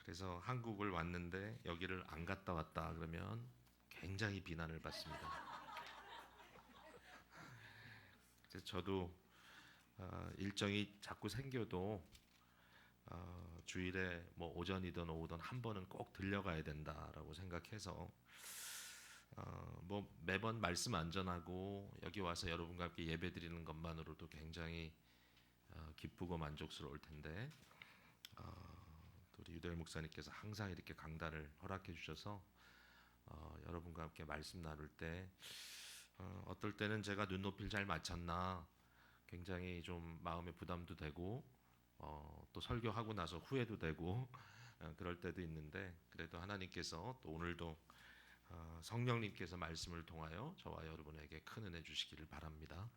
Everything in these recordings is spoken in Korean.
그래서 한국을 왔는데 여기를 안 갔다 왔다 그러면 굉장히 비난을 받습니다. 그래서 저도 일정이 자꾸 생겨도 주일에 뭐 오전이든 오후든 한 번은 꼭 들려가야 된다라고 생각해서 뭐 매번 말씀 안전하고 여기 와서 여러분과 함께 예배드리는 것만으로도 굉장히 기쁘고 만족스러울 텐데 또 우리 유대일 목사님께서 항상 이렇게 강단을 허락해 주셔서 여러분과 함께 말씀 나눌 때 어떨 때는 제가 눈높이를 잘 맞췄나 굉장히 좀 마음의 부담도 되고 또 설교하고 나서 후회도 되고 그럴 때도 있는데 그래도 하나님께서 또 오늘도 성령님께서 말씀을 통하여 저와 여러분에게 큰 은혜 주시기를 바랍니다.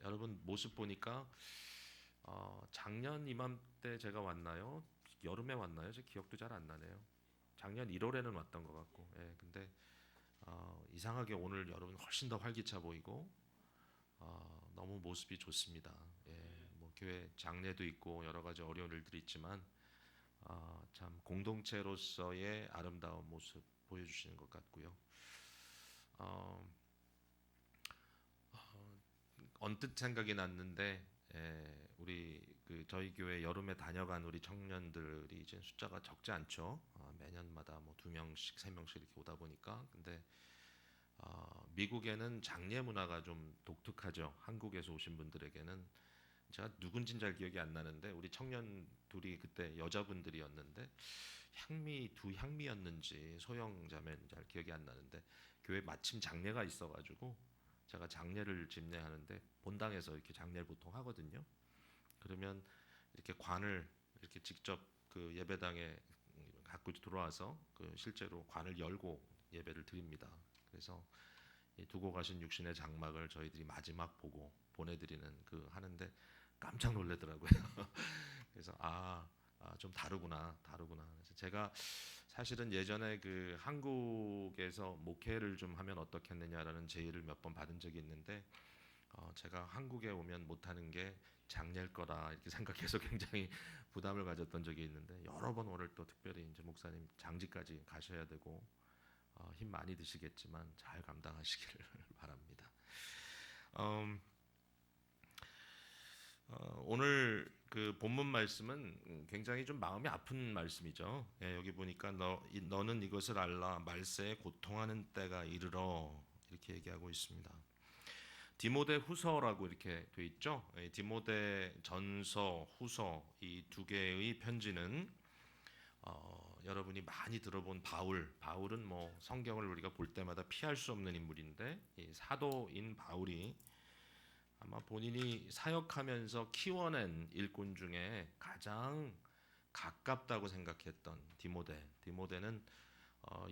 여러분 모습 보니까 작년 이맘때 제가 왔나요? 여름에 왔나요? 제 기억도 잘 안 나네요. 작년 1월에는 왔던 것 같고, 근데 이상하게 오늘 여러분 훨씬 더 활기차 보이고 너무 모습이 좋습니다. 뭐 교회 장례도 있고 여러 가지 어려운 일들이 있지만 참 공동체로서의 아름다운 모습 보여주시는 것 같고요. 어, 언뜻 생각이 났는데 우리 저희 교회 여름에 다녀간 우리 청년들이 이제 숫자가 적지 않죠. 매년마다 뭐 2명씩 3명씩 이렇게 오다 보니까 근데 미국에는 장례 문화가 좀 독특하죠. 한국에서 오신 분들에게는 제가 누군진 잘 기억이 안 나는데 우리 청년 둘이 그때 여자분들이었는데 두 향미였는지 소형자매는 잘 기억이 안 나는데 교회 마침 장례가 있어가지고 제가 장례를 집례하는데 본당에서 이렇게 장례를 보통 하거든요. 그러면 이렇게 관을 이렇게 직접 그 예배당에 갖고 들어와서 그 실제로 관을 열고 예배를 드립니다. 그래서 두고 가신 육신의 장막을 저희들이 마지막 보고 보내드리는 그 하는데 깜짝 놀라더라고요. 그래서 좀 다르구나. 그래서 제가 사실은 예전에 그 한국에서 목회를 좀 하면 어떻겠느냐라는 제의를 몇 번 받은 적이 있는데 제가 한국에 오면 못하는 게 장례일 거라 이렇게 생각해서 굉장히 부담을 가졌던 적이 있는데 여러 번 오늘 또 특별히 이제 목사님 장지까지 가셔야 되고 힘 많이 드시겠지만 잘 감당하시기를 바랍니다. 음, 오늘 그 본문 말씀은 굉장히 좀 마음이 아픈 말씀이죠. 여기 보니까 너는 이것을 알라 말세에 고통하는 때가 이르러 이렇게 얘기하고 있습니다. 디모데 후서라고 이렇게 돼 있죠. 디모데 전서, 후서 이 두 개의 편지는 여러분이 많이 들어본 바울은 뭐 성경을 우리가 볼 때마다 피할 수 없는 인물인데 이 사도인 바울이 아마 본인이 사역하면서 키워낸 일꾼 중에 가장 가깝다고 생각했던 디모데는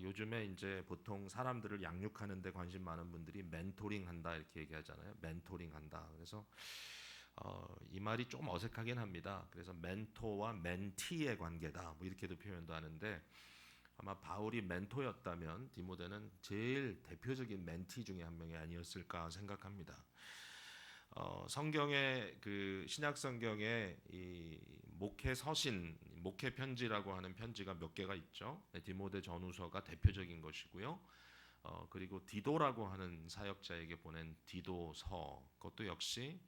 요즘에 이제 보통 사람들을 양육하는 데 관심 많은 분들이 멘토링 한다 이렇게 얘기하잖아요. 멘토링 한다. 그래서 이 말이 좀 어색하긴 합니다. 그래서 멘토와 멘티의 관계다. 뭐 이렇게도 표현도 하는데 아마 바울이 멘토였다면 디모데는 제일 대표적인 멘티 중에 한 명이 아니었을까 생각합니다. 성경의 그 신약 성경에 이 목회 서신, 목회 편지라고 하는 편지가 몇 개가 있죠. 디모데 전후서가 대표적인 것이고요. 그리고 디도라고 하는 사역자에게 보낸 디도서, 그것도 역시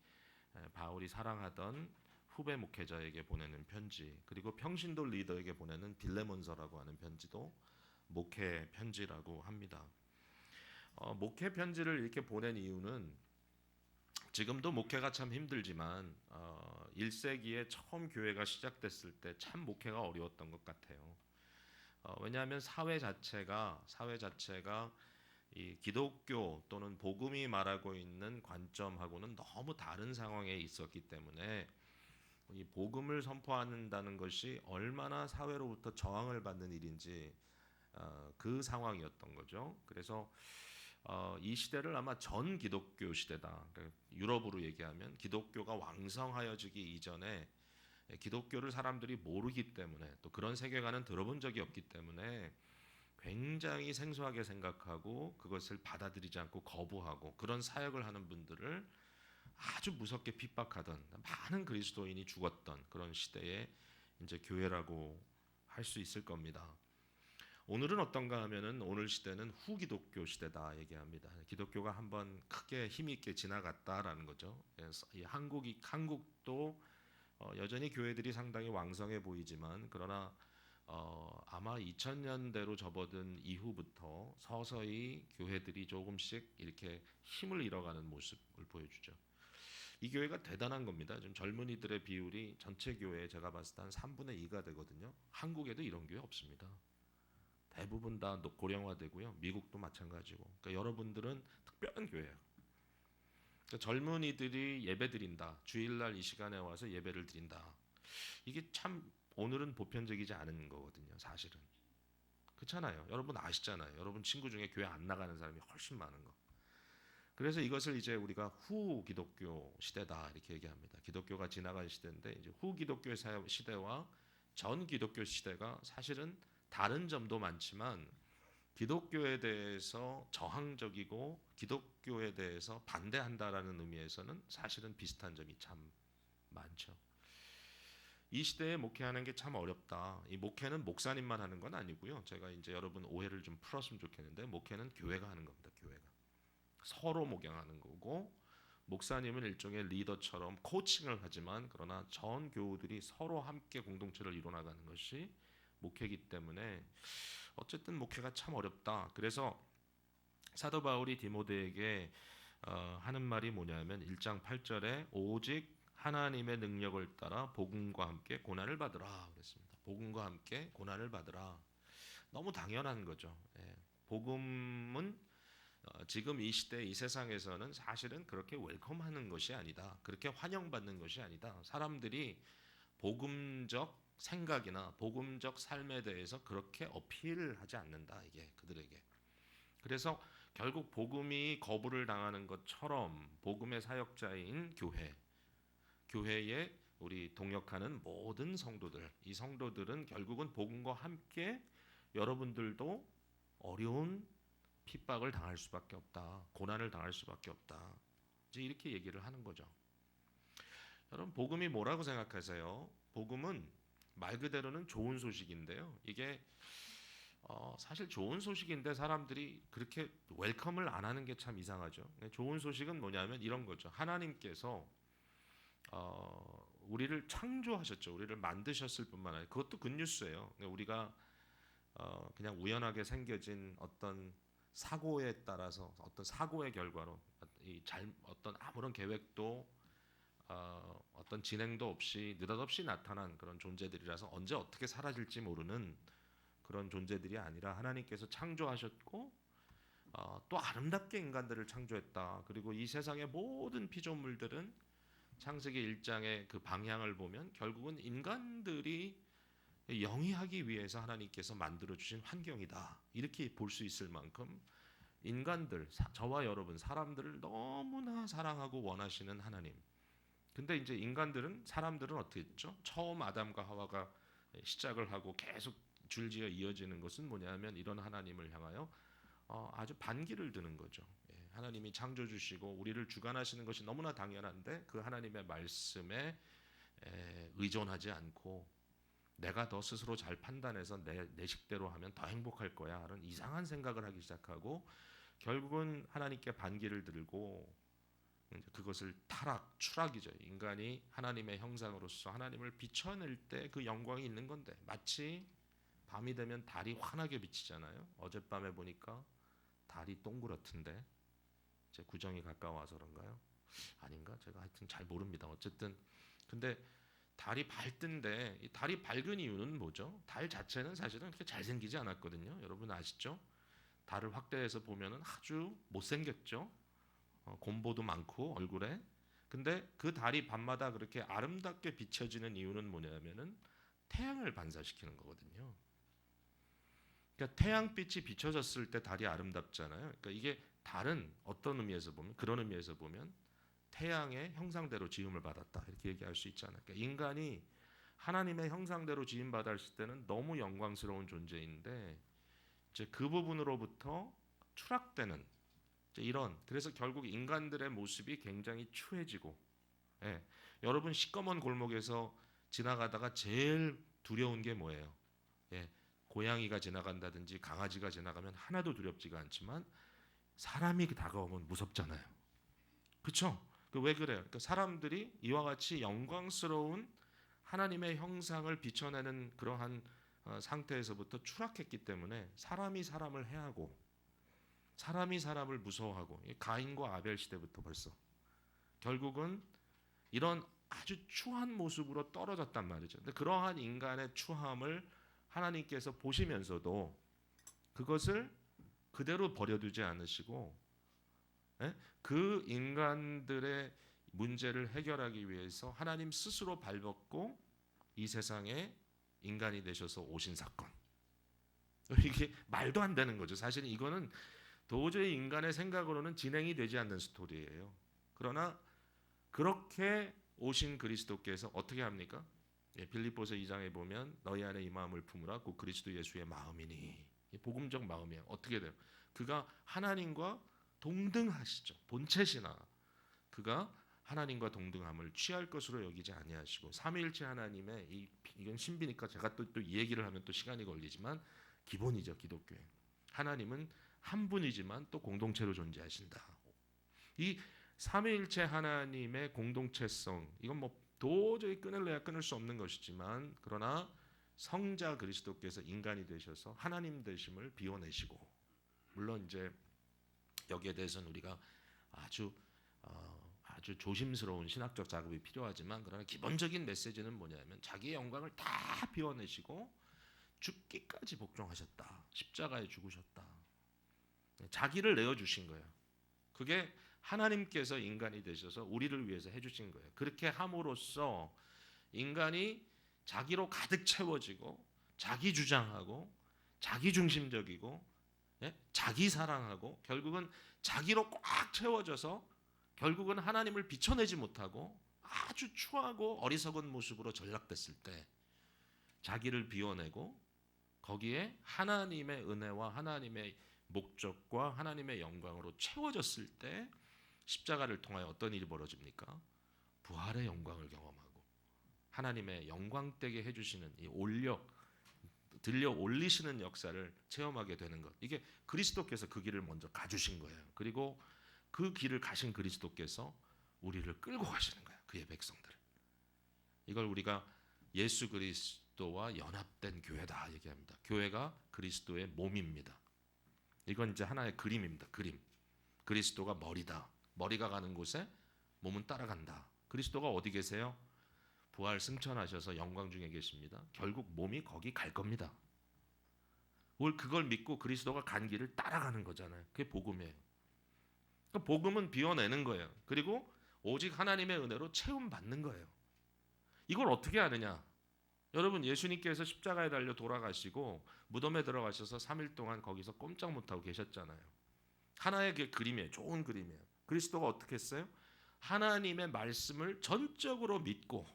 바울이 사랑하던 후배 목회자에게 보내는 편지, 그리고 평신도 리더에게 보내는 빌레몬서라고 하는 편지도 목회 편지라고 합니다. 목회 편지를 이렇게 보낸 이유는 지금도 목회가 참 힘들지만 1세기에 처음 교회가 시작됐을 때 참 목회가 어려웠던 것 같아요. 왜냐하면 사회 자체가 이 기독교 또는 복음이 말하고 있는 관점하고는 너무 다른 상황에 있었기 때문에 이 복음을 선포한다는 것이 얼마나 사회로부터 저항을 받는 일인지 그 상황이었던 거죠. 그래서 이 시대를 아마 전 기독교 시대다. 그러니까 유럽으로 얘기하면 기독교가 왕성하여지기 이전에 기독교를 사람들이 모르기 때문에 또 그런 세계관은 들어본 적이 없기 때문에 굉장히 생소하게 생각하고 그것을 받아들이지 않고 거부하고 그런 사역을 하는 분들을 아주 무섭게 핍박하던 많은 그리스도인이 죽었던 그런 시대에 이제 교회라고 할 수 있을 겁니다. 오늘은 어떤가 하면은 오늘 시대는 후기독교 시대다 얘기합니다. 기독교가 한번 크게 힘 있게 지나갔다라는 거죠. 그래서 이 한국도 여전히 교회들이 상당히 왕성해 보이지만 그러나 아마 2000년대로 접어든 이후부터 서서히 교회들이 조금씩 이렇게 힘을 잃어가는 모습을 보여주죠. 이 교회가 대단한 겁니다. 지금 젊은이들의 비율이 전체 교회에 제가 봤을 때 한 3분의 2가 되거든요. 한국에도 이런 교회 없습니다. 대부분 다 고령화되고요. 미국도 마찬가지고. 그러니까 여러분들은 특별한 교회예요. 그러니까 젊은이들이 예배 드린다. 주일날 이 시간에 와서 예배를 드린다. 이게 참 오늘은 보편적이지 않은 거거든요. 사실은. 그렇잖아요. 여러분 아시잖아요. 여러분 친구 중에 교회 안 나가는 사람이 훨씬 많은 거. 그래서 이것을 이제 우리가 후 기독교 시대다 이렇게 얘기합니다. 기독교가 지나간 시대인데 이제 후 기독교 시대와 전 기독교 시대가 사실은 다른 점도 많지만 기독교에 대해서 저항적이고 기독교에 대해서 반대한다라는 의미에서는 사실은 비슷한 점이 참 많죠. 이 시대에 목회하는 게 참 어렵다. 이 목회는 목사님만 하는 건 아니고요. 제가 이제 여러분 오해를 좀 풀었으면 좋겠는데 목회는 교회가 하는 겁니다. 교회가 서로 목양하는 거고 목사님은 일종의 리더처럼 코칭을 하지만 그러나 전 교우들이 서로 함께 공동체를 이뤄나가는 것이 목회이기 때문에 어쨌든 목회가 참 어렵다. 그래서 사도 바울이 디모데에게 하는 말이 뭐냐면 1장 8절에 오직 하나님의 능력을 따라 복음과 함께 고난을 받으라 그랬습니다. 복음과 함께 고난을 받으라. 너무 당연한 거죠. 예. 복음은 지금 이 시대 이 세상에서는 사실은 그렇게 웰컴하는 것이 아니다. 그렇게 환영받는 것이 아니다. 사람들이 복음적 생각이나 복음적 삶에 대해서 그렇게 어필을 하지 않는다. 이게 그들에게. 그래서 결국 복음이 거부를 당하는 것처럼 복음의 사역자인 교회에 우리 동역하는 모든 성도들, 이 성도들은 결국은 복음과 함께 여러분들도 어려운 핍박을 당할 수밖에 없다. 고난을 당할 수밖에 없다. 이제 이렇게 얘기를 하는 거죠. 여러분 복음이 뭐라고 생각하세요? 복음은 말 그대로는 좋은 소식인데요. 이게 사실 좋은 소식인데 사람들이 그렇게 웰컴을 안 하는 게 참 이상하죠. 좋은 소식은 뭐냐면 이런 거죠. 하나님께서 우리를 창조하셨죠. 우리를 만드셨을 뿐만 아니라 그것도 굿뉴스예요. 우리가 그냥 우연하게 생겨진 어떤 사고에 따라서 어떤 사고의 결과로 어떤 아무런 계획도 어떤 진행도 없이 느닷없이 나타난 그런 존재들이라서 언제 어떻게 사라질지 모르는 그런 존재들이 아니라 하나님께서 창조하셨고 또 아름답게 인간들을 창조했다. 그리고 이 세상의 모든 피조물들은 창세기 1장의 그 방향을 보면 결국은 인간들이 영위하기 위해서 하나님께서 만들어 주신 환경이다. 이렇게 볼 수 있을 만큼 인간들, 저와 여러분 사람들을 너무나 사랑하고 원하시는 하나님. 근데 이제 사람들은 어떻게 했죠? 처음 아담과 하와가 시작을 하고 계속 줄지어 이어지는 것은 뭐냐면 이런 하나님을 향하여 아주 반기를 드는 거죠. 하나님이 창조 주시고 우리를 주관하시는 것이 너무나 당연한데 그 하나님의 말씀에 의존하지 않고 내가 더 스스로 잘 판단해서 내 식대로 하면 더 행복할 거야 하는 이상한 생각을 하기 시작하고 결국은 하나님께 반기를 들고 그것을 추락이죠. 인간이 하나님의 형상으로서 하나님을 비춰낼 때 그 영광이 있는 건데 마치 밤이 되면 달이 환하게 비치잖아요. 어젯밤에 보니까 달이 동그랗던데 제 구정이 가까워서 그런가요? 아닌가? 제가 하여튼 잘 모릅니다. 어쨌든 근데 달이 밝던데 이 달이 밝은 이유는 뭐죠? 달 자체는 사실은 그렇게 잘생기지 않았거든요. 여러분 아시죠? 달을 확대해서 보면은 아주 못생겼죠. 곰보도 많고 얼굴에. 근데 그 달이 밤마다 그렇게 아름답게 비춰지는 이유는 뭐냐면은 태양을 반사시키는 거거든요. 그러니까 태양빛이 비춰졌을 때 달이 아름답잖아요. 그러니까 이게 달은 어떤 의미에서 보면 그런 의미에서 보면 태양의 형상대로 지음을 받았다 이렇게 얘기할 수 있잖아요. 그러니까 인간이 하나님의 형상대로 지음 받았을 때는 너무 영광스러운 존재인데 이제 그 부분으로부터 추락되는 그래서 결국 인간들의 모습이 굉장히 추해지고 여러분 시꺼먼 골목에서 지나가다가 제일 두려운 게 뭐예요? 예, 고양이가 지나간다든지 강아지가 지나가면 하나도 두렵지가 않지만 사람이 다가오면 무섭잖아요. 그렇죠? 왜 그래요? 그러니까 사람들이 이와 같이 영광스러운 하나님의 형상을 비춰내는 그러한 상태에서부터 추락했기 때문에 사람이 사람을 해하고 사람이 사람을 무서워하고, 가인과 아벨 시대부터 벌써 결국은 이런 아주 추한 모습으로 떨어졌단 말이죠. 근데 그러한 인간의 추함을 하나님께서 보시면서도 그것을 그대로 버려두지 않으시고, 그 인간들의 문제를 해결하기 위해서 하나님 스스로 발벗고 이 세상에 인간이 되셔서 오신 사건. 이게 말도 안 되는 거죠. 사실은 이거는 도저히 인간의 생각으로는 진행이 되지 않는 스토리예요. 그러나 그렇게 오신 그리스도께서 어떻게 합니까? 빌립보서 2장에 보면 너희 안에 이 마음을 품으라 곧 그리스도 예수의 마음이니. 복음적 마음이에요. 어떻게 돼요? 그가 하나님과 동등하시죠. 본체시나 그가 하나님과 동등함을 취할 것으로 여기지 아니하시고, 삼위일체 하나님의 이건 신비니까 제가 또 이 얘기를 하면 또 시간이 걸리지만 기본이죠. 기독교에 하나님은 한 분이지만 또 공동체로 존재하신다. 이 삼위일체 하나님의 공동체성, 이건 뭐 도저히 끊을래야 끊을 수 없는 것이지만, 그러나 성자 그리스도께서 인간이 되셔서 하나님 되심을 비워내시고, 물론 이제 여기에 대해서는 우리가 아주 조심스러운 신학적 작업이 필요하지만, 그러나 기본적인 메시지는 뭐냐면 자기의 영광을 다 비워내시고 죽기까지 복종하셨다. 십자가에 죽으셨다. 자기를 내어주신 거예요. 그게 하나님께서 인간이 되셔서 우리를 위해서 해주신 거예요. 그렇게 함으로써 인간이 자기로 가득 채워지고 자기 주장하고 자기 중심적이고, 자기 사랑하고, 결국은 자기로 꽉 채워져서 결국은 하나님을 비춰내지 못하고 아주 추하고 어리석은 모습으로 전락됐을 때 자기를 비워내고 거기에 하나님의 은혜와 하나님의 목적과 하나님의 영광으로 채워졌을 때 십자가를 통하여 어떤 일이 벌어집니까? 부활의 영광을 경험하고 하나님의 영광되게 해주시는 이 들려 올리시는 역사를 체험하게 되는 것. 이게 그리스도께서 그 길을 먼저 가주신 거예요. 그리고 그 길을 가신 그리스도께서 우리를 끌고 가시는 거예요. 그의 백성들을. 이걸 우리가 예수 그리스도와 연합된 교회다 얘기합니다. 교회가 그리스도의 몸입니다. 이건 이제 하나의 그림입니다. 그림. 그리스도가 머리다. 머리가 가는 곳에 몸은 따라간다. 그리스도가 어디 계세요? 부활 승천하셔서 영광 중에 계십니다. 결국 몸이 거기 갈 겁니다. 그걸 믿고 그리스도가 간 길을 따라가는 거잖아요. 그게 복음이에요. 복음은 비워내는 거예요. 그리고 오직 하나님의 은혜로 체험받는 거예요. 이걸 어떻게 하느냐? 여러분, 예수님께서 십자가에 달려 돌아가시고 무덤에 들어가셔서 3일 동안 거기서 꼼짝 못하고 계셨잖아요. 하나의 그 그림이에요. 좋은 그림이에요. 그리스도가 어떻게 했어요? 하나님의 말씀을 전적으로 믿고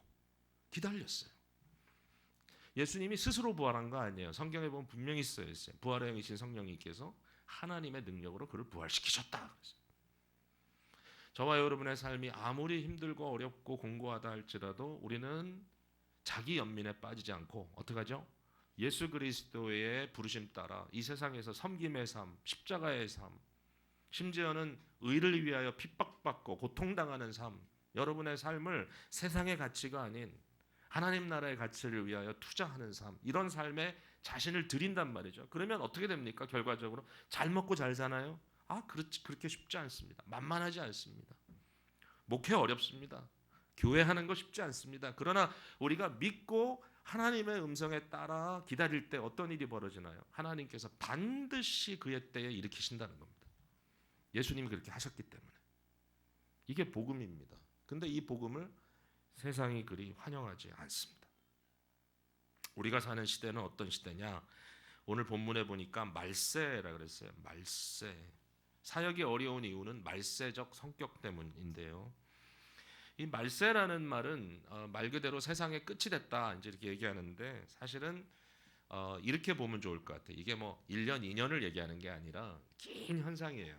기다렸어요. 예수님이 스스로 부활한 거 아니에요. 성경에 보면 분명히 써 있어요. 부활의 영이신 성령님께서 하나님의 능력으로 그를 부활시키셨다. 저와 여러분의 삶이 아무리 힘들고 어렵고 공고하다 할지라도 우리는 자기 연민에 빠지지 않고 어떻게 하죠? 예수 그리스도의 부르심 따라 이 세상에서 섬김의 삶, 십자가의 삶, 심지어는 의를 위하여 핍박받고 고통당하는 삶, 여러분의 삶을 세상의 가치가 아닌 하나님 나라의 가치를 위하여 투자하는 삶, 이런 삶에 자신을 드린단 말이죠. 그러면 어떻게 됩니까? 결과적으로 잘 먹고 잘 사나요? 그렇게 쉽지 않습니다. 만만하지 않습니다. 목회 어렵습니다. 교회하는 거 쉽지 않습니다. 그러나 우리가 믿고 하나님의 음성에 따라 기다릴 때 어떤 일이 벌어지나요? 하나님께서 반드시 그의 때에 일으키신다는 겁니다. 예수님이 그렇게 하셨기 때문에. 이게 복음입니다. 근데 이 복음을 세상이 그리 환영하지 않습니다. 우리가 사는 시대는 어떤 시대냐? 오늘 본문에 보니까 말세라 그랬어요. 말세. 사역이 어려운 이유는 말세적 성격 때문인데요. 이 말세라는 말은 말 그대로 세상의 끝이 됐다 이제 이렇게 얘기하는데, 사실은 이렇게 보면 좋을 것 같아요. 이게 뭐 1년, 2년을 얘기하는 게 아니라 긴 현상이에요.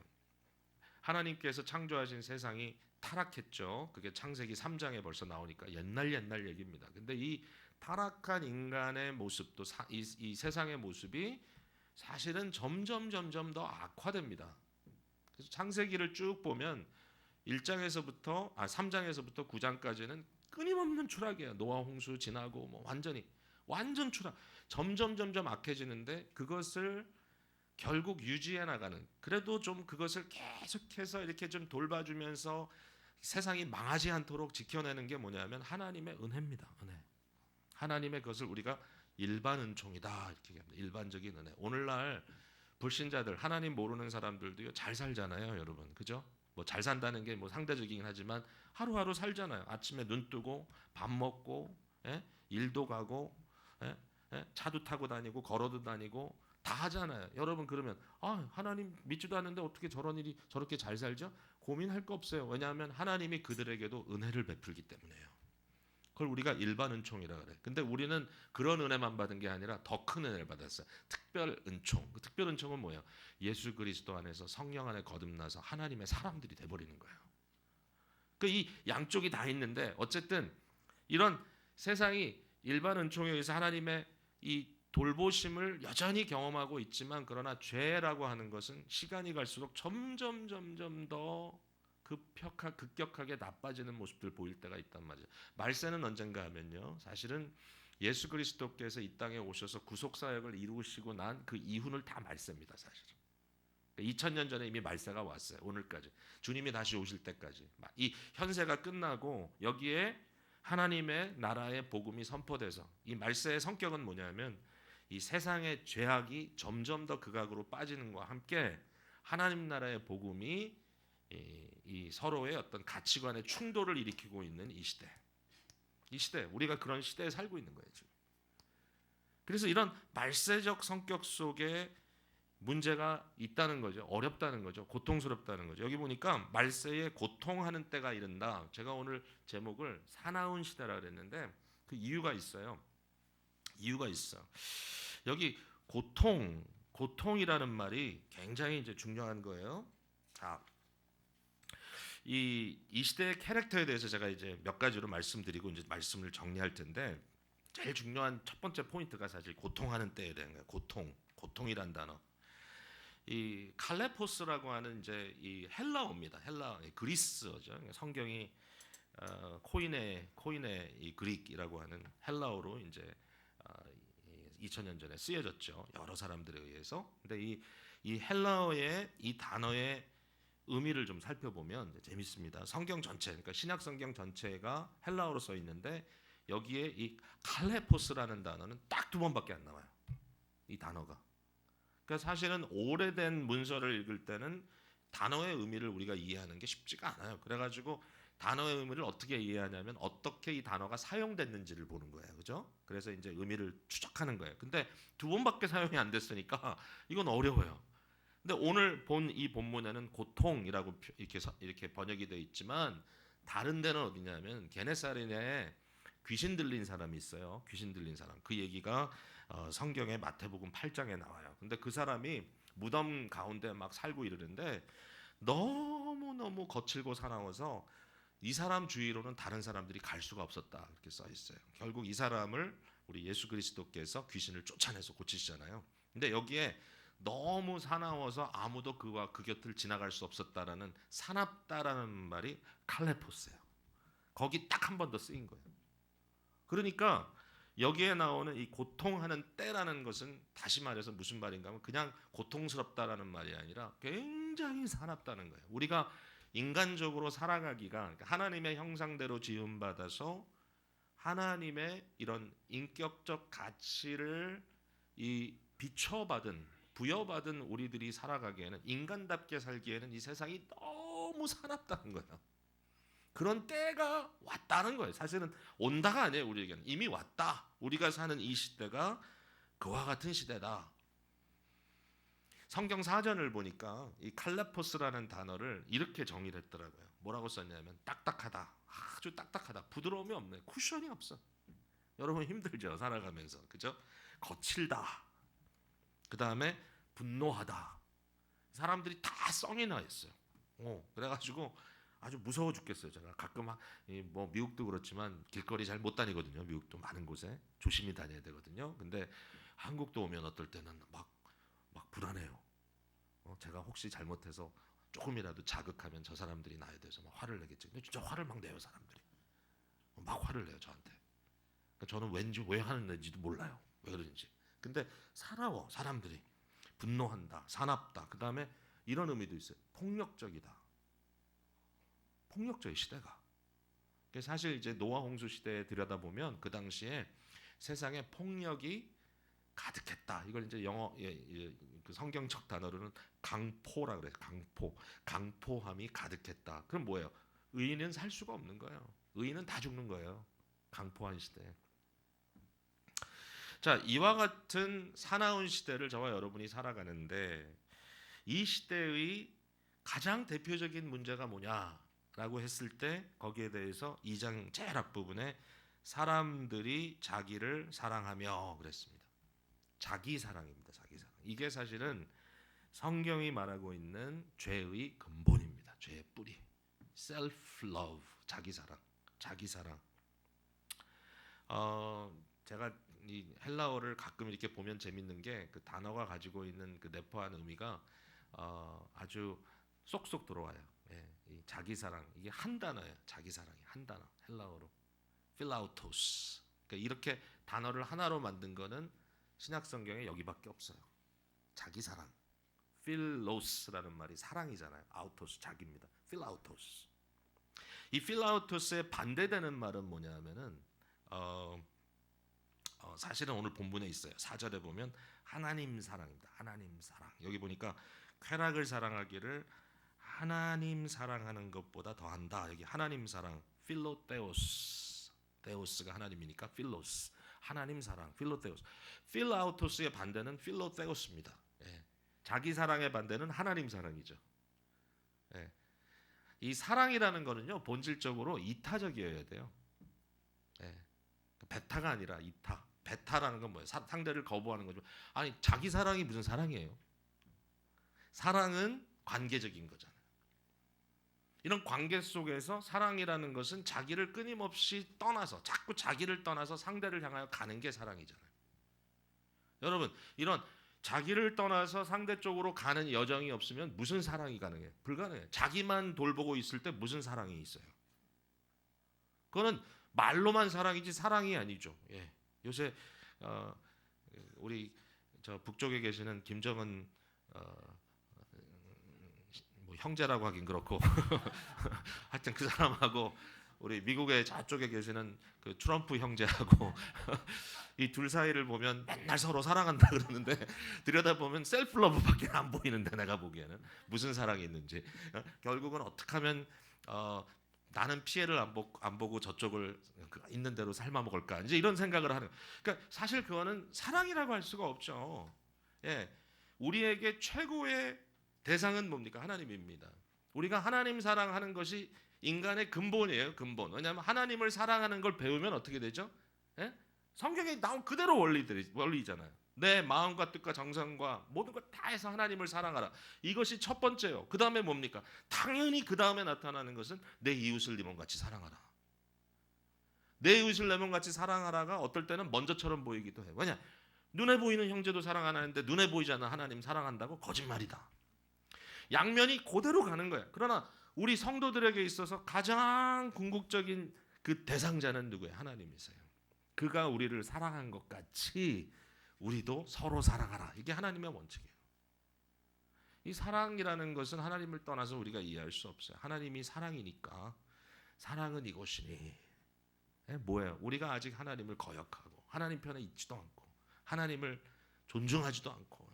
하나님께서 창조하신 세상이 타락했죠. 그게 창세기 3장에 벌써 나오니까 옛날 얘기입니다. 근데 이 타락한 인간의 모습도 이 세상의 모습이 사실은 점점 더 악화됩니다. 그래서 창세기를 쭉 보면 3장에서부터 9장까지는 끊임없는 추락이에요. 노아 홍수 지나고 뭐 완전 추락. 점점 악해지는데 그것을 결국 유지해 나가는, 그래도 좀 그것을 계속해서 이렇게 좀 돌봐주면서 세상이 망하지 않도록 지켜내는 게 뭐냐면 하나님의 은혜입니다. 은혜. 하나님의 그것을 우리가 일반 은총이다 이렇게 얘기합니다. 일반적인 은혜. 오늘날 불신자들, 하나님 모르는 사람들도요 잘 살잖아요, 여러분. 그죠? 뭐 잘 산다는 게 뭐 상대적이긴 하지만 하루하루 살잖아요. 아침에 눈 뜨고 밥 먹고, 일도 가고, 차도 타고 다니고 걸어도 다니고 다 하잖아요. 여러분 그러면 하나님 믿지도 않는데 어떻게 저런 일이 저렇게 잘 살죠? 고민할 거 없어요. 왜냐하면 하나님이 그들에게도 은혜를 베풀기 때문에요. 그걸 우리가 일반 은총이라 그래. 근데 우리는 그런 은혜만 받은 게 아니라 더 큰 은혜를 받았어요. 특별 은총. 그 특별 은총은 뭐예요? 예수 그리스도 안에서 성령 안에 거듭나서 하나님의 사람들이 돼버리는 거예요. 그 이 양쪽이 다 있는데 어쨌든 이런 세상이 일반 은총에 의해서 하나님의 이 돌보심을 여전히 경험하고 있지만, 그러나 죄라고 하는 것은 시간이 갈수록 점점 더 급격하게 나빠지는 모습들 보일 때가 있단 말이죠. 말세는 언젠가 하면요, 사실은 예수 그리스도께서 이 땅에 오셔서 구속 사역을 이루시고 난 그 이후를 다 말세입니다. 사실은 2000년 전에 이미 말세가 왔어요. 오늘까지 주님이 다시 오실 때까지 이 현세가 끝나고 여기에 하나님의 나라의 복음이 선포돼서, 이 말세의 성격은 뭐냐면 이 세상의 죄악이 점점 더 극악으로 빠지는 것과 함께 하나님 나라의 복음이 이 서로의 어떤 가치관의 충돌을 일으키고 있는 이 시대, 우리가 그런 시대에 살고 있는 거예요 지금. 그래서 이런 말세적 성격 속에 문제가 있다는 거죠. 어렵다는 거죠. 고통스럽다는 거죠. 여기 보니까 말세에 고통하는 때가 이른다. 제가 오늘 제목을 사나운 시대라 그랬는데 그 이유가 있어요. 이유가 있어. 여기 고통이라는 말이 굉장히 이제 중요한 거예요. 자, 이 시대의 캐릭터에 대해서 제가 이제 몇 가지로 말씀드리고 이제 말씀을 정리할 텐데, 제일 중요한 첫 번째 포인트가 사실 고통하는 때에 대한 거예요. 고통이란 단어. 이 칼레포스라고 하는 이제 이 헬라어입니다. 헬라 그리스어죠. 성경이 코이네 이 그릭이라고 하는 헬라어로 이제 2000년 전에 쓰여졌죠. 여러 사람들에 의해서. 근데 이 헬라어의 이 단어의 의미를 좀 살펴보면 재밌습니다. 성경 전체, 그러니까 신약 성경 전체가 헬라어로 써 있는데 여기에 이 칼레포스라는 단어는 딱 2번밖에 안 나와요. 이 단어가. 그러니까 사실은 오래된 문서를 읽을 때는 단어의 의미를 우리가 이해하는 게 쉽지가 않아요. 그래가지고 단어의 의미를 어떻게 이해하냐면 어떻게 이 단어가 사용됐는지를 보는 거예요. 그죠? 그래서 이제 의미를 추적하는 거예요. 근데 2번밖에 사용이 안 됐으니까 이건 어려워요. 근데 오늘 본 이 본문에는 고통이라고 이렇게 번역이 되어 있지만 다른 데는 어디냐면 게네사렛에 귀신 들린 사람이 있어요. 귀신 들린 사람. 그 얘기가 성경의 마태복음 8장에 나와요. 근데 그 사람이 무덤 가운데 막 살고 이러는데 너무 거칠고 사나워서 이 사람 주위로는 다른 사람들이 갈 수가 없었다 이렇게 써 있어요. 결국 이 사람을 우리 예수 그리스도께서 귀신을 쫓아내서 고치시잖아요. 근데 여기에 너무 사나워서 아무도 그와 그 곁을 지나갈 수 없었다라는 사납다라는 말이 칼레포스예요. 거기 딱 한 번 더 쓰인 거예요. 그러니까 여기에 나오는 이 고통하는 때라는 것은 다시 말해서 무슨 말인가 하면 그냥 고통스럽다라는 말이 아니라 굉장히 사납다는 거예요. 우리가 인간적으로 살아가기가, 그러니까 하나님의 형상대로 지음받아서 하나님의 이런 인격적 가치를 이 부여받은 우리들이 살아가기에는, 인간답게 살기에는 이 세상이 너무 사납다는 거예요. 그런 때가 왔다는 거예요. 사실은 온다가 아니에요. 우리에게는 이미 왔다. 우리가 사는 이 시대가 그와 같은 시대다. 성경 사전을 보니까 이 칼레포스라는 단어를 이렇게 정의를 했더라고요. 뭐라고 썼냐면 딱딱하다. 아주 딱딱하다. 부드러움이 없네. 쿠션이 없어. 여러분 힘들죠, 살아가면서. 그죠? 거칠다. 그 다음에 분노하다. 사람들이 다 썽이 나 있어요. 그래가지고 아주 무서워 죽겠어요. 제가 가끔 뭐 미국도 그렇지만 길거리 잘 못 다니거든요. 미국도 많은 곳에 조심히 다녀야 되거든요. 근데 한국도 오면 어떨 때는 막 불안해요. 제가 혹시 잘못해서 조금이라도 자극하면 저 사람들이 나에 대해서 막 화를 내겠지. 근데 진짜 화를 막 내요 사람들이. 막 화를 내요 저한테. 그러니까 저는 왠지 왜 화는지도 몰라요. 왜 그런지. 근데 사나워 사람들이 분노한다, 사납다. 그 다음에 이런 의미도 있어요. 폭력적이다. 폭력적인 시대가. 사실 이제 노아 홍수 시대에 들여다보면 그 당시에 세상에 폭력이 가득했다. 이걸 이제 영어 그 성경적 단어로는 강포라 그래요. 강포함이 가득했다. 그럼 뭐예요? 의인은 살 수가 없는 거예요. 의인은 다 죽는 거예요. 강포한 시대. 자, 이와 같은 사나운 시대를 저와 여러분이 살아가는데 이 시대의 가장 대표적인 문제가 뭐냐라고 했을 때 거기에 대해서 2장 제일 앞부분에 사람들이 자기를 사랑하며 그랬습니다. 자기 사랑입니다. 자기 사랑. 이게 사실은 성경이 말하고 있는 죄의 근본입니다. 죄의 뿌리. self love. 자기 사랑. 자기 사랑. 제가 이 헬라어를 가끔 이렇게 보면 재밌는 게 그 단어가 가지고 있는 그 내포한 의미가 아주 쏙쏙 들어와요. 예, 이 자기 사랑 이게 한 단어예요. 자기 사랑이 한 단어 헬라어로 필라우토스. 그러니까 이렇게 단어를 하나로 만든 거는 신약 성경에 여기밖에 없어요. 자기 사랑. 필로스라는 말이 사랑이잖아요. 아우토스 자기입니다. 필라우토스. 이 필라우토스의 반대되는 말은 뭐냐면은 사실은 오늘 본문에 있어요. 4절에 보면 하나님 사랑입니다. 하나님 사랑. 여기 보니까 쾌락을 사랑하기를 하나님 사랑하는 것보다 더한다. 여기 하나님 사랑 필로테오스. 데오스가 하나님이니까 필로스. 하나님 사랑 필로테오스. 필라우토스의 반대는 필로테오스입니다. 예. 자기 사랑의 반대는 하나님 사랑이죠. 예. 이 사랑이라는 거는요 본질적으로 이타적이어야 돼요. 예. 베타가 아니라 이타. 베타라는 건 뭐예요? 상대를 거부하는 거죠. 아니 자기 사랑이 무슨 사랑이에요? 사랑은 관계적인 거잖아요. 이런 관계 속에서 사랑이라는 것은 자기를 끊임없이 떠나서 자꾸 자기를 떠나서 상대를 향하여 가는 게 사랑이잖아요. 여러분 이런 자기를 떠나서 상대 쪽으로 가는 여정이 없으면 무슨 사랑이 가능해요? 불가능해요. 자기만 돌보고 있을 때 무슨 사랑이 있어요? 그거는 말로만 사랑이지 사랑이 아니죠. 예. 요새 우리 저 북쪽에 계시는 김정은 뭐 형제라고 하긴 그렇고 하여튼 그 사람하고 우리 미국의 저쪽에 계시는 그 트럼프 형제하고 이 둘 사이를 보면 맨날 서로 사랑한다 그러는데 들여다보면 셀프 러브밖에 안 보이는데 내가 보기에는 무슨 사랑이 있는지 결국은 어떻게 하면 나는 피해를 안 보고 저쪽을 있는 대로 삶아 먹을까 이제 이런 생각을 하는. 그러니까 사실 그거는 사랑이라고 할 수가 없죠. 예, 우리에게 최고의 대상은 뭡니까? 하나님입니다. 우리가 하나님 사랑하는 것이 인간의 근본이에요. 근본. 왜냐하면 하나님을 사랑하는 걸 배우면 어떻게 되죠? 예? 성경에 나온 그대로 원리잖아요. 내 마음과 뜻과 정성과 모든 걸 다해서 하나님을 사랑하라. 이것이 첫 번째요. 그 다음에 뭡니까? 당연히 그 다음에 나타나는 것은 내 이웃을 네 몸같이 사랑하라. 내 이웃을 내 몸같이 사랑하라가 어떨 때는 먼저처럼 보이기도 해요. 왜냐? 눈에 보이는 형제도 사랑 안 하는데 눈에 보이지 않는 하나님 사랑한다고? 거짓말이다. 양면이 그대로 가는 거예요. 그러나 우리 성도들에게 있어서 가장 궁극적인 그 대상자는 누구예요? 하나님이세요. 그가 우리를 사랑한 것 같이 우리도 서로 사랑하라. 이게 하나님의 원칙이에요. 이 사랑이라는 것은 하나님을 떠나서 우리가 이해할 수 없어요. 하나님이 사랑이니까 사랑은 이것이니. 뭐예요? 우리가 아직 하나님을 거역하고 하나님 편에 있지도 않고 하나님을 존중하지도 않고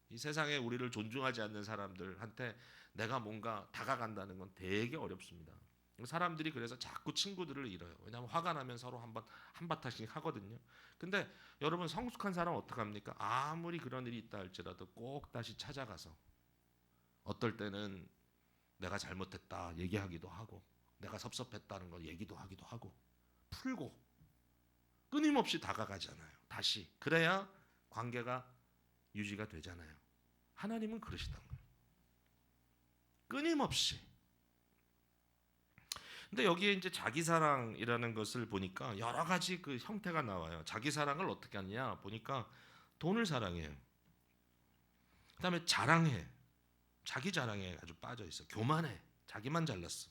이 세상에 우리를 존중하지 않는 사람들한테 내가 뭔가 다가간다는 건 되게 어렵습니다. 사람들이 그래서 자꾸 친구들을 잃어요. 왜냐하면 화가 나면 서로 한바탕씩 하거든요. 근데 여러분 성숙한 사람은 어떡합니까? 아무리 그런 일이 있다 할지라도 꼭 다시 찾아가서 어떨 때는 내가 잘못했다 얘기하기도 하고 내가 섭섭했다는 걸 얘기도 하기도 하고 풀고 끊임없이 다가가잖아요. 다시. 그래야 관계가 유지가 되잖아요. 하나님은 그러시단 거예요. 끊임없이. 근데 여기에 이제 자기 사랑이라는 것을 보니까 여러 가지 그 형태가 나와요. 자기 사랑을 어떻게 하느냐 보니까 돈을 사랑해요. 그다음에 자랑해. 자기 자랑에 아주 빠져 있어. 교만해. 자기만 잘났어.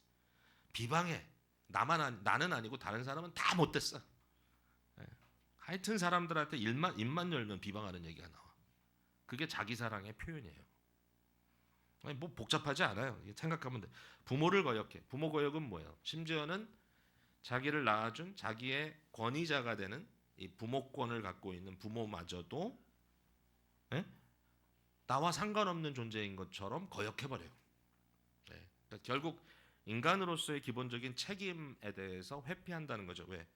비방해. 나는 아니고 다른 사람은 다 못됐어. 예. 하여튼 사람들한테 입만 열면 비방하는 얘기가 나와. 그게 자기 사랑의 표현이에요. 아니, 뭐 복잡하지 않아요. 생각하면 돼. 부모를 거역해. 부모 거역은 뭐예요? 심지어는 자기를 낳아준 자기의 권위자가 되는 이 부모권을 갖고 있는 부모마저도 예? 나와 상관없는 존재인 것처럼 거역해버려요. 네. 그러니까 결국 인간으로서의 기본적인 책임에 대해서 회피한다는 거죠. 왜?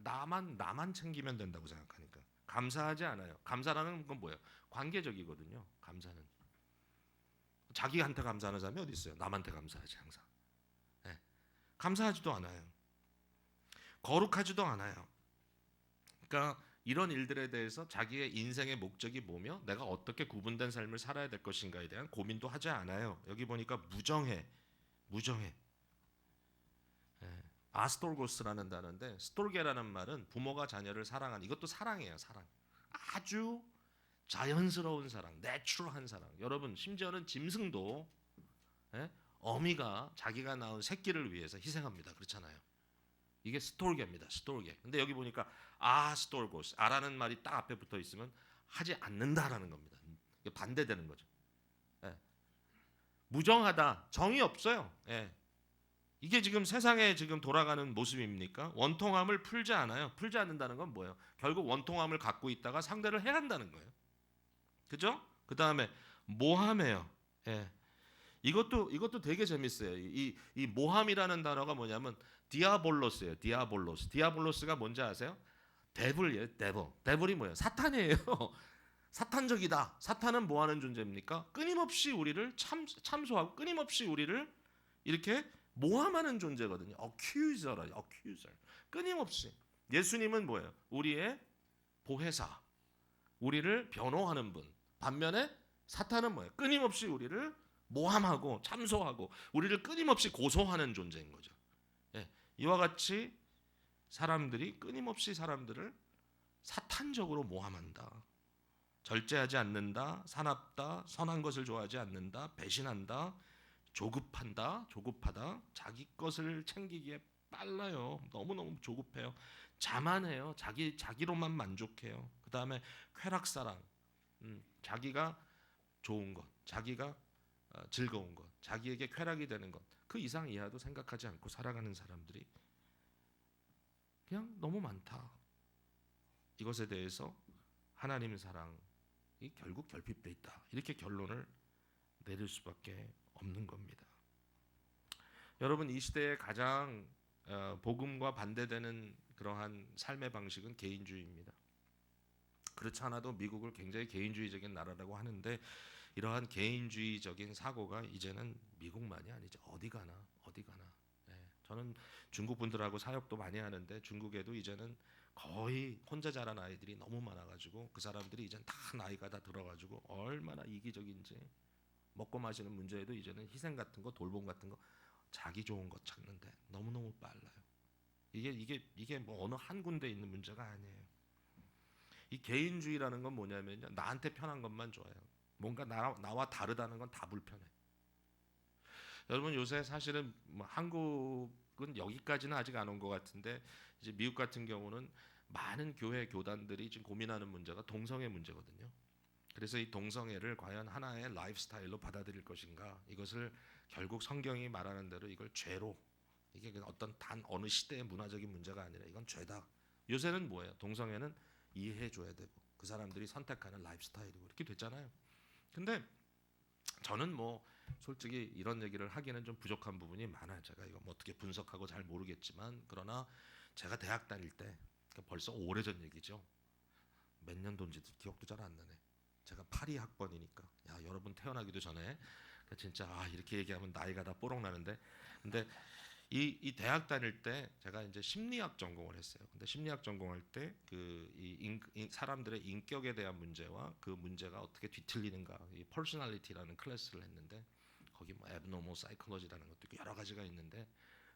나만 챙기면 된다고 생각하니까. 감사하지 않아요. 감사라는 건 뭐예요? 관계적이거든요. 감사는. 자기한테 감사하는 사람이 어디 있어요? 남한테 감사하지 항상. 네. 감사하지도 않아요. 거룩하지도 않아요. 그러니까 이런 일들에 대해서 자기의 인생의 목적이 뭐며 내가 어떻게 구분된 삶을 살아야 될 것인가에 대한 고민도 하지 않아요. 여기 보니까 무정해. 예. 아스톨고스라는 단어인데 스톨게라는 말은 부모가 자녀를 사랑하는 이것도 사랑이에요. 사랑. 아주 자연스러운 사랑, 내추럴한 사랑. 여러분 심지어는 짐승도 예? 어미가 자기가 낳은 새끼를 위해서 희생합니다. 그렇잖아요. 이게 스톨게입니다. 스톨게. 근데 여기 보니까 스톨고스. 아라는 말이 딱 앞에 붙어 있으면 하지 않는다라는 겁니다. 이게 반대되는 거죠. 예. 무정하다. 정이 없어요. 예. 이게 지금 세상에 지금 돌아가는 모습입니까? 원통함을 풀지 않아요. 풀지 않는다는 건 뭐예요? 결국 원통함을 갖고 있다가 상대를 해한다는 거예요. 그죠? 그 다음에 모함해요. 예. 이것도 되게 재밌어요. 이 모함이라는 단어가 뭐냐면 디아볼로스예요. 디아볼로스. 디아볼로스가 뭔지 아세요? 데블이에요. 데블이 뭐예요? 사탄이에요. 사탄적이다. 사탄은 뭐 하는 존재입니까? 끊임없이 우리를 참소하고 끊임없이 우리를 이렇게 모함하는 존재거든요. accuser. 끊임없이. 예수님은 뭐예요? 우리의 보혜사. 우리를 변호하는 분. 반면에 사탄은 뭐예요? 끊임없이 우리를 모함하고 참소하고 우리를 끊임없이 고소하는 존재인 거죠. 예, 이와 같이 사람들이 끊임없이 사람들을 사탄적으로 모함한다. 절제하지 않는다. 사납다. 선한 것을 좋아하지 않는다. 배신한다. 조급하다. 자기 것을 챙기기에 빨라요. 너무너무 조급해요. 자만해요. 자기로만 만족해요. 그 다음에 쾌락사랑. 자기가 좋은 것, 자기가 즐거운 것, 자기에게 쾌락이 되는 것, 그 이상 이하도 생각하지 않고 살아가는 사람들이 그냥 너무 많다. 이것에 대해서 하나님 사랑이 결국 결핍돼 있다. 이렇게 결론을 내릴 수밖에 없는 겁니다. 여러분 이 시대에 가장 복음과 반대되는 그러한 삶의 방식은 개인주의입니다. 그렇지 않아도 미국을 굉장히 개인주의적인 나라라고 하는데 이러한 개인주의적인 사고가 이제는 미국만이 아니죠. 어디 가나. 네. 저는 중국 분들하고 사역도 많이 하는데 중국에도 이제는 거의 혼자 자란 아이들이 너무 많아가지고 그 사람들이 이제는 다 나이가 다 들어가지고 얼마나 이기적인지 먹고 마시는 문제에도 이제는 희생 같은 거 돌봄 같은 거 자기 좋은 것 찾는데 너무너무 빨라요. 이게 뭐 어느 한 군데 있는 문제가 아니에요. 이 개인주의라는 건 뭐냐면요. 나한테 편한 것만 좋아해요. 뭔가 나와 다르다는 건 다 불편해. 여러분 요새 사실은 뭐 한국은 여기까지는 아직 안 온 것 같은데 이제 미국 같은 경우는 많은 교회 교단들이 지금 고민하는 문제가 동성애 문제거든요. 그래서 이 동성애를 과연 하나의 라이프 스타일로 받아들일 것인가? 이것을 결국 성경이 말하는 대로 이걸 죄로 이게 어떤 단 어느 시대의 문화적인 문제가 아니라 이건 죄다. 요새는 뭐예요? 동성애는 이해해줘야 되고 그 사람들이 선택하는 라이프 스타일이고 이렇게 됐잖아요. 근데 저는 뭐 솔직히 이런 얘기를 하기는 좀 부족한 부분이 많아요. 제가 이거 뭐 어떻게 분석하고 잘 모르겠지만 그러나 제가 대학 다닐 때 그러니까 벌써 오래전 얘기죠. 몇 년도인지 기억도 잘 안 나네. 제가 82학번이니까 야 여러분 태어나기도 전에 진짜 이렇게 얘기하면 나이가 다 뽀록 나는데 근데 이 대학 다닐 때 제가 이제 심리학 전공을 했어요. 근데 심리학 전공할 때 그 사람들의 인격에 대한 문제와 그 문제가 어떻게 뒤틀리는가 이 퍼스널리티라는 클래스를 했는데 거기 뭐 abnormal psychology라는 것도 있고 여러 가지가 있는데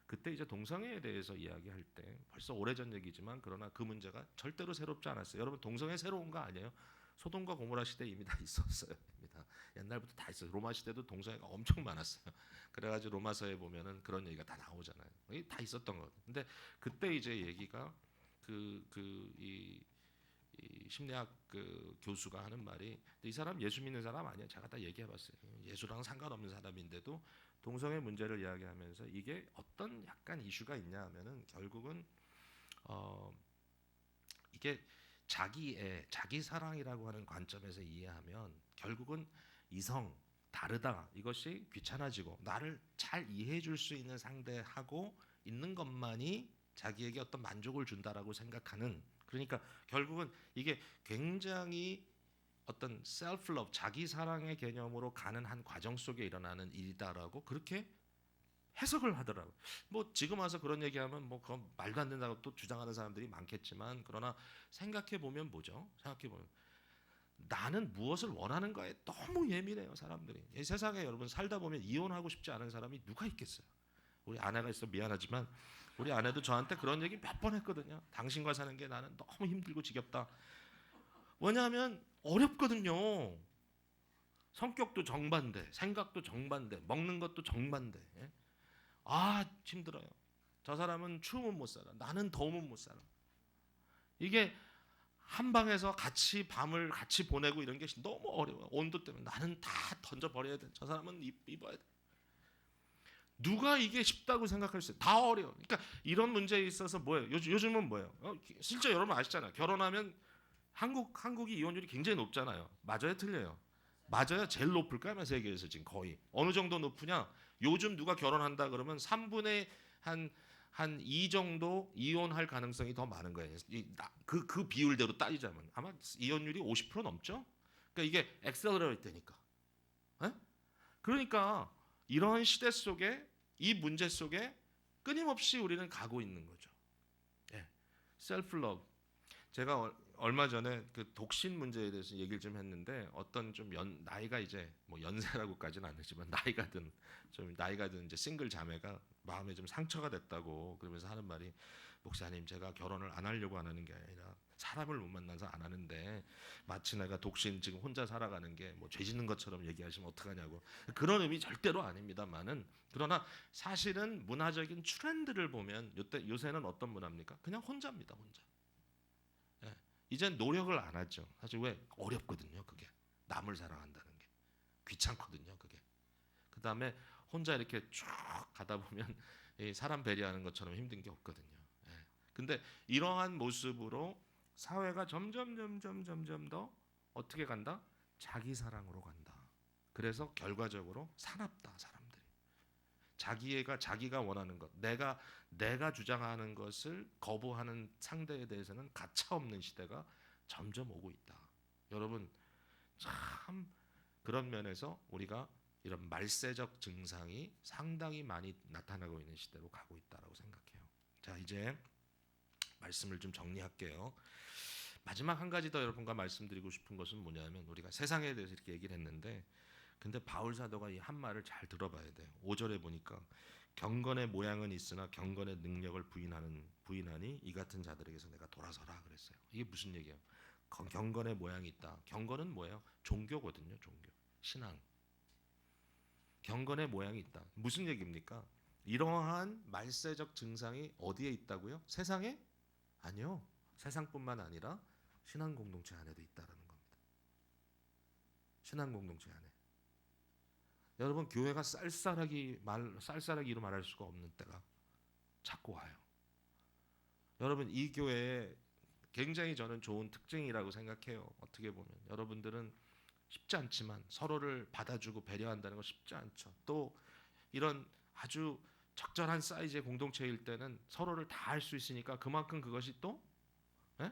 그때 이제 동성애에 대해서 이야기할 때 벌써 오래전 얘기지만 그러나 그 문제가 절대로 새롭지 않았어요. 여러분 동성애 새로운 거 아니에요? 소돔과 고모라 시대 이미 다 있었어요. 이미 다 옛날부터 다 있어요. 로마 시대도 동성애가 엄청 많았어요. 그래가지고 로마서에 보면은 그런 얘기가 다 나오잖아요. 이게 다 있었던 거예요. 근데 그때 이제 얘기가 이 심리학 그 교수가 하는 말이 이 사람 예수 믿는 사람 아니야. 제가 다 얘기해봤어요. 예수랑 상관없는 사람인데도 동성애 문제를 이야기하면서 이게 어떤 약간 이슈가 있냐 하면은 결국은 이게 자기 사랑이라고 하는 관점에서 이해하면 결국은 이성 다르다 이것이 귀찮아지고 나를 잘 이해해 줄 수 있는 상대하고 있는 것만이 자기에게 어떤 만족을 준다라고 생각하는 그러니까 결국은 이게 굉장히 어떤 셀프 러브 자기 사랑의 개념으로 가는 한 과정 속에 일어나는 일이다라고 그렇게 해석을 하더라고요. 뭐 지금 와서 그런 얘기하면 뭐 그건 말도 안 된다고 또 주장하는 사람들이 많겠지만 그러나 생각해 보면 뭐죠? 생각해 보면 나는 무엇을 원하는가에 너무 예민해요 사람들이. 이 세상에 여러분 살다 보면 이혼하고 싶지 않은 사람이 누가 있겠어요? 우리 아내가 있어 미안하지만 우리 아내도 저한테 그런 얘기 몇 번 했거든요. 당신과 사는 게 나는 너무 힘들고 지겹다. 왜냐하면 어렵거든요. 성격도 정반대, 생각도 정반대, 먹는 것도 정반대. 예? 아 힘들어요. 저 사람은 추우면 못 살아. 나는 더우면 못 살아. 이게 한 방에서 같이 밤을 같이 보내고 이런 게 너무 어려워요. 온도 때문에 나는 다 던져 버려야 돼. 저 사람은 입어야 돼. 누가 이게 쉽다고 생각할 수 있어요? 다 어려워. 그러니까 이런 문제에 있어서 뭐예요? 요즘은 뭐예요? 실제 여러분 아시잖아요. 결혼하면 한국이 이혼율이 굉장히 높잖아요. 맞아요, 틀려요? 맞아요. 제일 높을까요? 세계에서 지금 거의 어느 정도 높으냐? 요즘 누가 결혼한다 그러면 3분의 한 2 정도 이혼할 가능성이 더 많은 거예요. 그 비율대로 따지자면 아마 이혼율이 50% 넘죠. 그러니까 이게 엑셀러레이트 되니까. 에? 그러니까 이러한 시대 속에 이 문제 속에 끊임없이 우리는 가고 있는 거죠. 예. 셀프 러브. 제가 얼마 전에 그 독신 문제에 대해서 얘기를 좀 했는데 어떤 좀 나이가 이제 뭐 연세라고까지는 아니지만 나이가 든 이제 싱글 자매가 마음에 좀 상처가 됐다고 그러면서 하는 말이 목사님 제가 결혼을 안 하려고 안 하는 게 아니라 사람을 못 만나서 안 하는데 마치 내가 독신 지금 혼자 살아가는 게 뭐 죄 짓는 것처럼 얘기하시면 어떡하냐고 그런 의미 절대로 아닙니다만은 그러나 사실은 문화적인 트렌드를 보면 요새는 어떤 문화입니까? 그냥 혼자입니다 혼자. 예. 이젠 노력을 안 하죠. 사실 왜 어렵거든요 그게 남을 사랑한다는 게 귀찮거든요 그게. 그 다음에 혼자 이렇게 쭉 가다 보면 사람 배려하는 것처럼 힘든 게 없거든요. 예. 근데 이러한 모습으로 사회가 점점 더 어떻게 간다? 자기 사랑으로 간다. 그래서 결과적으로 사납다 사람들이. 자기가 원하는 것, 내가 주장하는 것을 거부하는 상대에 대해서는 가차 없는 시대가 점점 오고 있다. 여러분 참 그런 면에서 우리가 이런 말세적 증상이 상당히 많이 나타나고 있는 시대로 가고 있다라고 생각해요. 자 이제 말씀을 좀 정리할게요. 마지막 한 가지 더 여러분과 말씀드리고 싶은 것은 뭐냐면 우리가 세상에 대해서 이렇게 얘기를 했는데 근데 바울 사도가 이 한 말을 잘 들어봐야 돼요. 5절에 보니까 경건의 모양은 있으나 경건의 능력을 부인하니 이 같은 자들에게서 내가 돌아서라 그랬어요. 이게 무슨 얘기예요? 경건의 모양이 있다. 경건은 뭐예요? 종교거든요. 종교. 신앙. 경건의 모양이 있다. 무슨 얘기입니까? 이러한 말세적 증상이 어디에 있다고요? 세상에? 아니요. 세상뿐만 아니라 신앙 공동체 안에도 있다라는 겁니다. 신앙 공동체 안에. 여러분 교회가 쌀쌀하기로 말할 수가 없는 때가 자꾸 와요. 여러분 이 교회에 굉장히 저는 좋은 특징이라고 생각해요. 어떻게 보면 여러분들은 쉽지 않지만 서로를 받아주고 배려한다는 거 쉽지 않죠. 또 이런 아주 적절한 사이즈의 공동체일 때는 서로를 다 알 수 있으니까 그만큼 그것이 또 예?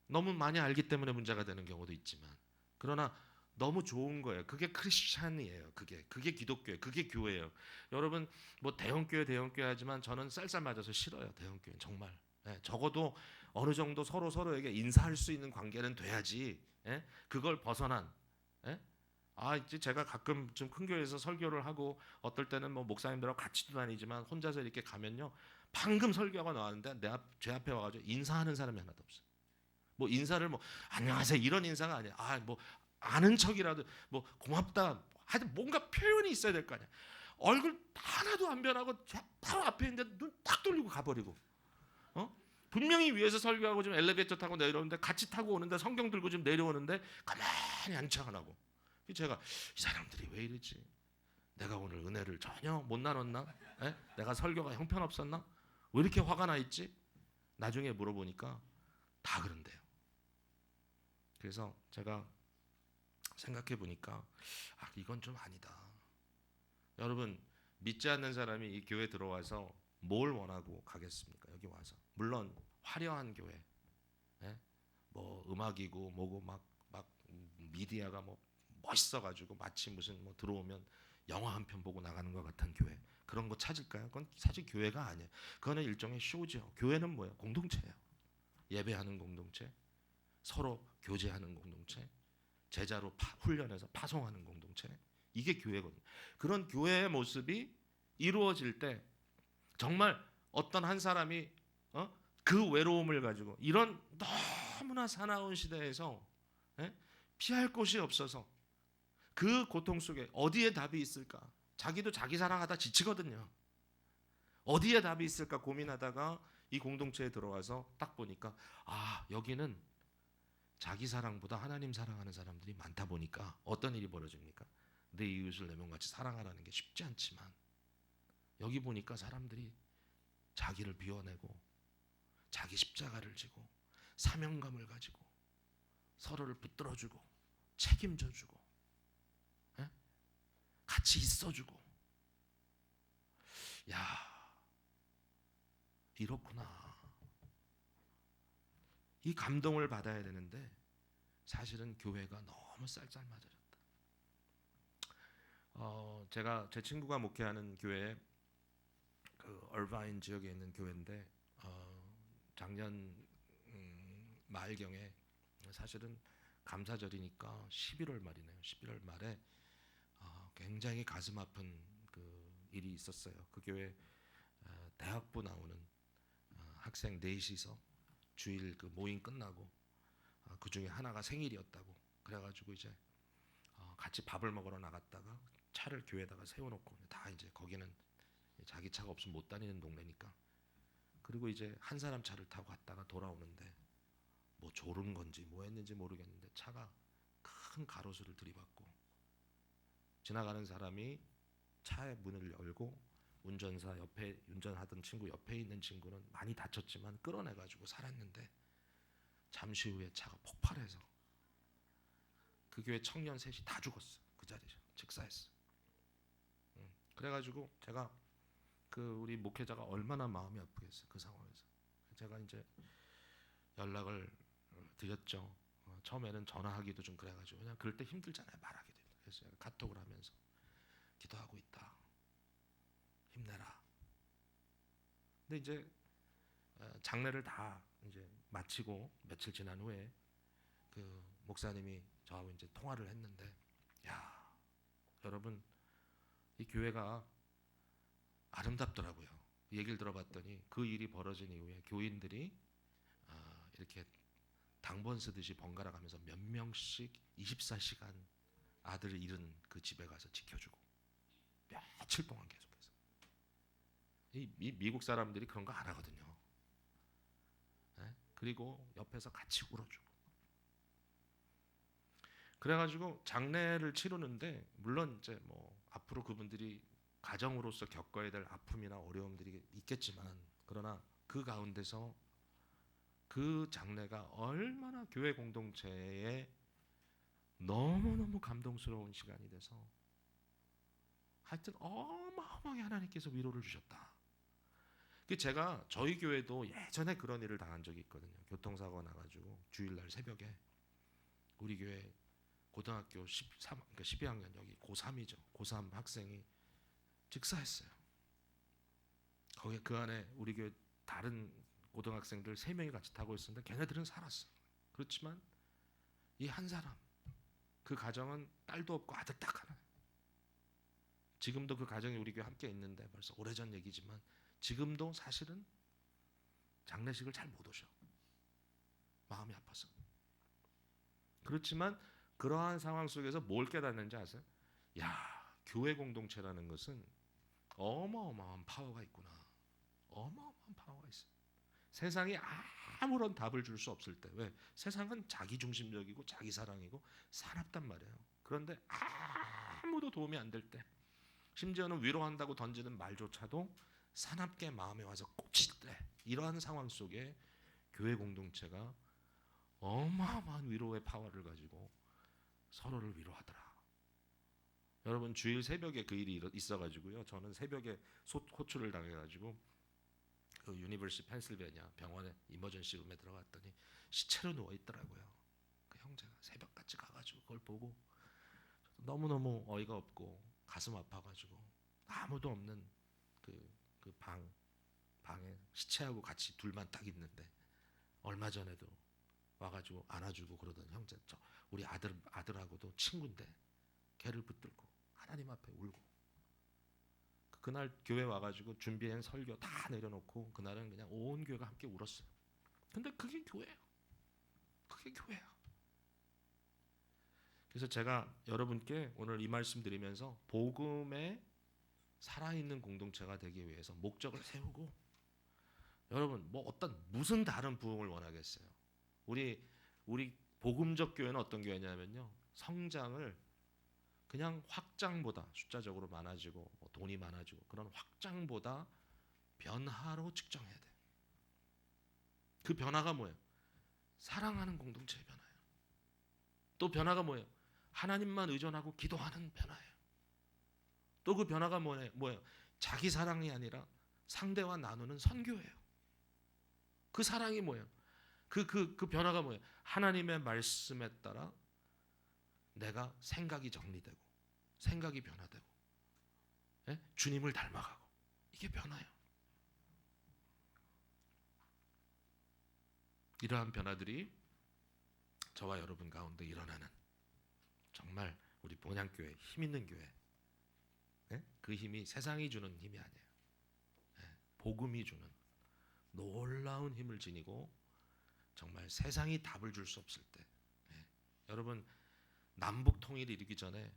너무 많이 알기 때문에 문제가 되는 경우도 있지만 그러나 너무 좋은 거예요. 그게 크리스찬이에요. 그게 기독교예요. 그게 교회예요. 여러분 뭐 대형교회 하지만 저는 쌀쌀 맞아서 싫어요. 대형교회 정말. 예, 적어도 어느 정도 서로에게 인사할 수 있는 관계는 돼야지. 예? 그걸 벗어난 예? 이제 제가 가끔 좀 큰 교회에서 설교를 하고 어떨 때는 뭐 목사님들하고 같이도 다니지만 혼자서 이렇게 가면요. 방금 설교가 나왔는데 제 앞에 와가지고 인사하는 사람이 하나도 없어요. 뭐 인사를 뭐 안녕하세요 이런 인사가 아니야. 뭐 아는 척이라도 뭐 고맙다. 하여튼 뭔가 표현이 있어야 될 거 아니야. 얼굴 하나도 안 변하고 바로 앞에 있는데 눈 딱 돌리고 가버리고. 분명히 위에서 설교하고 좀 엘리베이터 타고 내려오는데 같이 타고 오는데 성경 들고 좀 내려오는데 가만히 앉아 안 하고. 제가 이 사람들이 왜 이러지? 내가 오늘 은혜를 전혀 못 나눴나? 내가 설교가 형편없었나? 왜 이렇게 화가 나 있지? 나중에 물어보니까 다 그런데요. 그래서 제가 생각해 보니까 이건 좀 아니다. 여러분 믿지 않는 사람이 이 교회 들어와서 뭘 원하고 가겠습니까? 여기 와서 물론 화려한 교회, 뭐 음악이고 뭐고 막 미디어가 뭐 멋있어가지고 마치 무슨 뭐 들어오면 영화 한 편 보고 나가는 것 같은 교회 그런 거 찾을까요? 그건 사실 교회가 아니에요. 그거는 일종의 쇼죠. 교회는 뭐예요? 공동체예요. 예배하는 공동체, 서로 교제하는 공동체, 제자로 훈련해서 파송하는 공동체. 이게 교회거든요. 그런 교회의 모습이 이루어질 때 정말 어떤 한 사람이 그 외로움을 가지고 이런 너무나 사나운 시대에서 피할 곳이 없어서 그 고통 속에 어디에 답이 있을까? 자기도 자기 사랑하다 지치거든요. 어디에 답이 있을까 고민하다가 이 공동체에 들어와서 딱 보니까 여기는 자기 사랑보다 하나님 사랑하는 사람들이 많다 보니까 어떤 일이 벌어집니까? 내 이웃을 내 몸같이 사랑하라는 게 쉽지 않지만 여기 보니까 사람들이 자기를 비워내고 자기 십자가를 지고 사명감을 가지고 서로를 붙들어주고 책임져주고 같이 있어주고 이렇구나. 이 감동을 받아야 되는데 사실은 교회가 너무 쌀쌀맞아졌다. 제가 제 친구가 목회하는 교회 그 얼바인 지역에 있는 교회인데 작년 말경에 사실은 감사절이니까 11월 말이네요. 11월 말에 굉장히 가슴 아픈 그 일이 있었어요. 그 교회 대학부 나오는 학생 넷이서 주일 그 모임 끝나고 그 중에 하나가 생일이었다고 그래가지고 이제 같이 밥을 먹으러 나갔다가 차를 교회에다가 세워놓고 다 이제 거기는 자기 차가 없으면 못 다니는 동네니까 그리고 이제 한 사람 차를 타고 갔다가 돌아오는데 뭐 졸은 건지 뭐 했는지 모르겠는데 차가 큰 가로수를 들이받고 지나가는 사람이 차의 문을 열고 운전사 옆에 운전하던 친구 옆에 있는 친구는 많이 다쳤지만 끌어내가지고 살았는데 잠시 후에 차가 폭발해서 그 교회 청년 셋이 다 죽었어. 그 자리에서 즉사했어. 그래가지고 제가 그 우리 목회자가 얼마나 마음이 아프겠어요. 그 상황에서 제가 이제 연락을 드렸죠. 처음에는 전화하기도 좀 그래가지고 그냥 그럴 때 힘들잖아요. 말하기도. 그래서 카톡을 하면서 기도하고 있다. 힘내라. 근데 이제 장례를 다 이제 마치고 며칠 지난 후에 그 목사님이 저하고 이제 통화를 했는데 여러분 이 교회가 아름답더라고요. 얘기를 들어봤더니 그 일이 벌어진 이후에 교인들이 이렇게 당번 쓰듯이 번갈아 가면서 몇 명씩 24시간 아들을 잃은 그 집에 가서 지켜주고 며칠 동안 계속해서 이 미국 사람들이 그런 거 안 하거든요. 그리고 옆에서 같이 울어주고 그래가지고 장례를 치르는데 물론 이제 뭐 앞으로 그분들이 가정으로서 겪어야 될 아픔이나 어려움들이 있겠지만 그러나 그 가운데서 그 장례가 얼마나 교회 공동체에 너무너무 감동스러운 시간이 돼서 하여튼 어마어마하게 하나님께서 위로를 주셨다. 제가 저희 교회도 예전에 그런 일을 당한 적이 있거든요. 교통사고가 나가지고 주일날 새벽에 우리 교회 고등학교 13, 그러니까 12학년 여기 고3이죠. 고3 학생이 즉사했어요. 거기 그 안에 우리 교회 다른 고등학생들 3명이 같이 타고 있었는데 걔네들은 살았어. 그렇지만 이 한 사람 그 가정은 딸도 없고 아들 딱 하나. 지금도 그 가정이 우리 교회 함께 있는데 벌써 오래전 얘기지만 지금도 사실은 장례식을 잘 못 오셔. 마음이 아파서. 그렇지만 그러한 상황 속에서 뭘 깨닫는지 아세요? 야, 교회 공동체라는 것은 어마어마한 파워가 있구나. 어마어마한 파워가 있어. 세상이 아무런 답을 줄 수 없을 때, 왜? 세상은 자기 중심적이고 자기 사랑이고 사납단 말이에요. 그런데 아무도 도움이 안 될 때, 심지어는 위로한다고 던지는 말조차도 사납게 마음에 와서 꽂힐 때, 이러한 상황 속에 교회 공동체가 어마어마한 위로의 파워를 가지고 서로를 위로하더라. 여러분, 주일 새벽에 그 일이 있어가지고요. 저는 새벽에 호출을 당해가지고 그 유니버시티 펜실베니아 병원에 이머전시 룸에 들어갔더니 시체로 누워 있더라고요. 그 형제가 새벽같이 가가지고 그걸 보고 너무너무 어이가 없고 가슴 아파가지고 아무도 없는 그 방에 시체하고 같이 둘만 딱 있는데 얼마 전에도 와가지고 안아주고 그러던 형제, 우리 아들하고도 친구인데 걔를 붙들고 하나님 앞에 울고, 그날 교회 와가지고 준비한 설교 다 내려놓고 그날은 그냥 온 교회가 함께 울었어요. 근데 그게 교회예요. 그게 교회야. 그래서 제가 여러분께 오늘 이 말씀 드리면서 복음에 살아있는 공동체가 되기 위해서 목적을 세우고, 여러분 무슨 다른 부흥을 원하겠어요? 우리 복음적 교회는 어떤 교회냐면요, 성장을 그냥 확장보다 숫자적으로 많아지고 돈이 많아지고 그런 확장보다 변화로 측정해야 돼. 그 변화가 뭐예요? 사랑하는 공동체의 변화예요. 또 변화가 뭐예요? 하나님만 의존하고 기도하는 변화예요. 또 그 변화가 뭐예요? 자기 사랑이 아니라 상대와 나누는 선교예요. 그 사랑이 뭐예요? 그 변화가 뭐예요? 하나님의 말씀에 따라 내가 생각이 정리되고 생각이 변화되고, 예? 주님을 닮아가고, 이게 변화예요. 이러한 변화들이 저와 여러분 가운데 일어나는, 정말 우리 본향교회 힘 있는 교회, 예? 그 힘이 세상이 주는 힘이 아니에요. 예? 복음이 주는 놀라운 힘을 지니고, 정말 세상이 답을 줄 수 없을 때, 예? 여러분, 남북 통일이 이루기 전에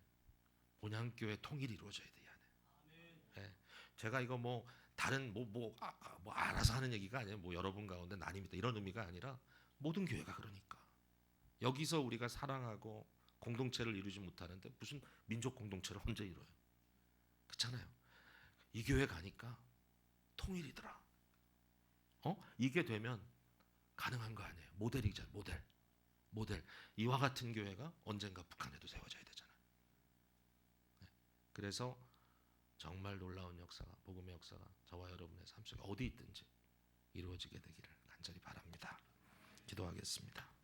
본향교회 통일이 이루어져야 돼요. 예. 제가 이거 다른 알아서 하는 얘기가 아니에요. 여러분 가운데 나님이다 이런 의미가 아니라 모든 교회가 그러니까. 여기서 우리가 사랑하고 공동체를 이루지 못하는데 무슨 민족 공동체를 혼자 이뤄요? 그렇잖아요. 이 교회 가니까 통일이더라. 이게 되면 가능한 거 아니에요. 모델이잖아요. 모델. 이와 같은 교회가 언젠가 북한에도 세워져야 되잖아요. 네. 그래서 정말 놀라운 역사가, 복음의 역사가 저와 여러분의 삶 속에 어디 있든지 이루어지게 되기를 간절히 바랍니다. 기도하겠습니다.